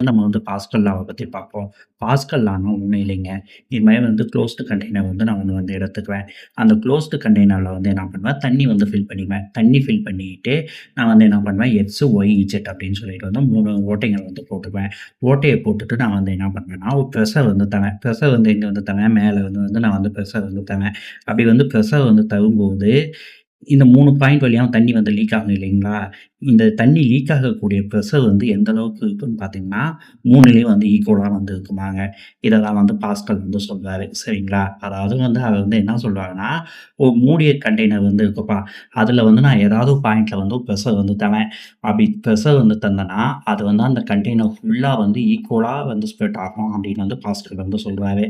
நம்ம வந்து பாஸ்கல் லாவ பத்தி பார்ப்போம். பாஸ்கல் லான்னா ஒண்ணும் இல்லைங்க. இது மாரி வந்து குளோஸ்டு கண்டெய்னர் வந்து நான் ஒண்ணு வந்து எடுத்துக்குவேன். அந்த குளோஸ்டு கண்டெய்னர்ல வந்து என்ன பண்ணுவேன், தண்ணி வந்து ஃபில் பண்ணிக்குவேன். தண்ணி ஃபில் பண்ணிட்டு, நான் வந்து என்ன பண்ணுவேன், எக்ஸ், ஒய், இசட் அப்படின்னு சொல்லிட்டு வந்து 3 ஓட்டைகள் வந்து போட்டுக்குவேன். ஓட்டைய போட்டுட்டு நான் வந்து என்ன பண்ணுவேன்னா, ஒரு ப்ரெஷர் வந்து தரேன். ப்ரெஷர் வந்து எங்க வந்து தரேன், மேல வந்து நான் வந்து ப்ரெஷர் வந்து தரேன். அப்படி வந்து ப்ரெஷர் வந்து தரும்போது இந்த 3 பாயிண்ட் வழியாவும் தண்ணி வந்து லீக் ஆகும் இல்லைங்களா? இந்த தண்ணி லீக் ஆகக்கூடிய ப்ரெஷர் வந்து எந்த அளவுக்கு இருக்குன்னு பார்த்தீங்கன்னா, 3லயும் வந்து ஈக்குவலா வந்து இருக்குமாங்க. இத தான் வந்து பாஸ்கல் வந்து சொல்றாரு. சரிங்களா? அதாவது வந்து அவர் வந்து என்ன சொல்றாருன்னா, ஒரு மூடிய கண்டெய்னர் வந்து இருக்குப்பா. அதுல வந்து நான் ஏதாவது ஒரு பாயிண்ட்ல வந்து ப்ரெஷர் வந்து தரேன். அப்படி ப்ரெஷர் வந்து தந்தேன்னா, அது வந்து அந்த கண்டெய்னர் ஃபுல்லா வந்து ஈக்குவலா வந்து ஸ்ப்ரெட் ஆகும் அப்படின்னு வந்து பாஸ்கல் வந்து சொல்றாரு.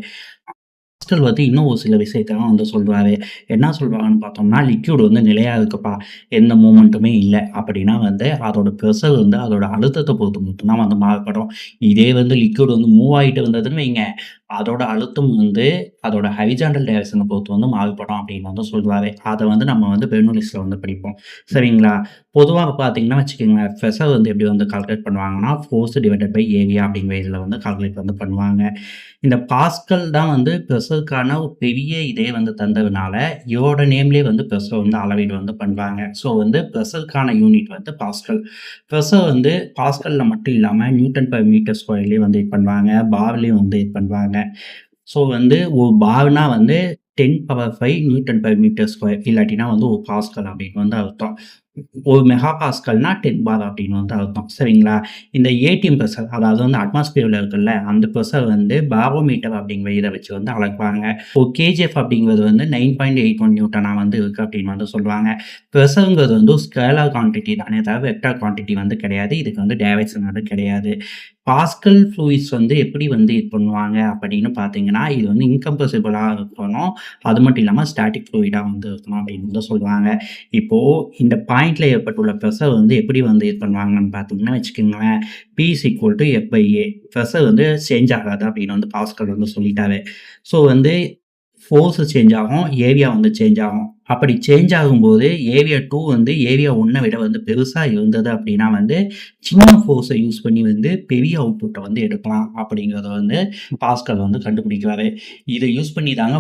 பாஸ்கல் வந்து இன்னும் ஒரு சில விஷயத்தலாம் வந்து சொல்றாரு. என்ன சொல்றாங்கன்னு பார்த்தோம்னா, லிக்விட் வந்து நிலையா இருக்குப்பா. எந்த மூவ்மெண்ட்டுமே இல்ல. அப்படின்னா வந்து அதோட பிரஷர் வந்து அதோட அழுத்தத்த பொறுத்து மட்டும் தான் வந்து மாறுபடும். இதே வந்து லிக்விட் வந்து மூவ் ஆயிட்டு வந்ததுன்னு வைங்க, அதோட அழுத்தம் வந்து அதோட ஹரிசாண்டல் டைரக்ஷன பொறுத்து வந்து மாறுபடும் அப்படின்னு வந்து சொல்றாரு. அத வந்து நம்ம வந்து பெர்னூலிஸ்ல வந்து படிப்போம். சரிங்களா? பொதுவா பார்த்தீங்கன்னா வச்சுக்கங்களேன், பிரஷர் வந்து எப்படி வந்து கால்குலேட் பண்ணுவாங்கன்னா, ஃபோர்ஸ் டிவைடட் பை ஏரியா அப்படிங்கிற இதுல வந்து கால்குலேட் வந்து பண்ணுவாங்க. இந்த பாஸ்கல் தான் வந்து பெர்சலுக்கான ஒரு பெரிய இதே வந்து தந்ததுனால, இவரோட நேம்லயே வந்து பெர்சல் வந்து அளவீடு வந்து பண்றாங்க. ஸோ வந்து பெர்சலுக்கான யூனிட் வந்து பாஸ்கல். பெர்சல் வந்து பாஸ்கல்ல மட்டும் இல்லாம நியூட்டன் பெர் மீட்டர் ஸ்கொயர்லயும் வந்து இது பண்ணுவாங்க. பார்லயும் வந்து இது பண்ணுவாங்க. ஸோ வந்து ஒரு பார்னா வந்து 10^5 நியூட்டன் பெர் மீட்டர் ஸ்கொயர் இல்லாட்டினா வந்து ஒரு பாஸ்கல் அப்படின்னு வந்து அர்த்தம். ஒரு மெகா பாஸ்கல்னா 10 பார் அப்படின்னு வந்து அர்த்தம். சரிங்களா? இந்த ஏடிஎம் பிரஷர் அதாவது வந்து அட்மாஸ்பியர்ல இருக்குல்ல, அந்த பிரஷர் வந்து பாரோமீட்டர் அப்படிங்கிற இத வச்சு வந்து அளப்பாங்க. ஒரு கேஜிஎஃப் அப்படிங்கிறது வந்து 9.81 நியூட்டனா வந்து இருக்கு அப்படின்னு வந்து சொல்லுவாங்க. பிரஷர்ங்கிறது வந்து ஒரு ஸ்கேலார் குவான்டிட்டி தானே தவிர வெக்டார் குவான்டிட்டி வந்து கிடையாது. இதுக்கு வந்து டைரக்ஷன் வந்து கிடையாது. பாஸ்கல் ஃப்ளூயிட்ஸ் வந்து எப்படி வந்து இது பண்ணுவாங்க அப்படின்னு பார்த்தீங்கன்னா, இது வந்து இன்கம்ப்ரசிபிளா இருக்கணும். அது மட்டும் இல்லாம ஸ்டாட்டிக் ஃப்ளூயிடா வந்து இருக்கணும் அப்படின்னு வந்து சொல்லுவாங்க. இப்போ இந்த பாயிண்ட்ல ஏற்பட்டுள்ள பிரஷர் வந்து எப்படி வந்து இது பண்ணுவாங்கன்னு பார்த்தீங்கன்னா வச்சுக்கோங்களேன், P is equal to F/A. Pressure வந்து சேஞ்ச் ஆகாது அப்படின்னு வந்து பாஸ்கல் வந்து சொல்லிட்டாரு. ஸோ வந்து ஃபோர்ஸ் சேஞ்ச் ஆகும். ஏரியா வந்து சேஞ்ச் ஆகும். அப்படி சேஞ்ச் ஆகும்போது ஏரியா 2 வந்து ஏரியா 1 விட வந்து பெருசா இருந்தது அப்படின்னா வந்து, சின்ன ஃபோர்ஸ யூஸ் பண்ணி வந்து பெரிய அவுட்புட்ட வந்து எடுக்கலாம் அப்படிங்கிறத வந்து பாஸ்கல் வந்து கண்டுபிடிக்கிறாரு. இத யூஸ் பண்ணி தாங்க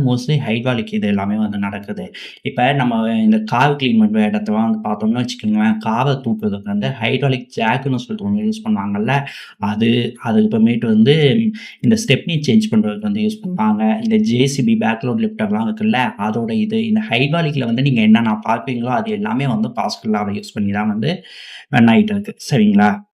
மோஸ்ட்லி ஹைட்ராலிக் இது எல்லாமே வந்து நடக்குது. இப்ப நம்ம இந்த கார் கிளீன் பண்ற இடத்தலாம் வந்து பார்த்தோம்னு வச்சுக்கோங்களேன், கார தூக்குறதுக்கு வந்து ஹைட்ராலிக் ஜாக்குன்னு சொல்லிட்டு ஒண்ணு யூஸ் பண்ணுவாங்கல்ல, அது அதுக்கப்புறமேட்டு வந்து இந்த ஸ்டெப்னி சேஞ்ச் பண்றதுக்கு வந்து யூஸ் பண்ணுவாங்க. இந்த ஜேசிபி பேக்லோட் லிஃப்டர்லாம் இருக்குல்ல, அதோட இது. இந்த ஹைட்ராலிக்ல வந்து நீங்க என்னென்ன பார்ப்பீங்களோ, அது எல்லாமே வந்து பாஸ்கல் லாவ யூஸ் பண்ணி தான் வந்து ரன் ஆயிட்டு இருக்கு. சரிங்களா?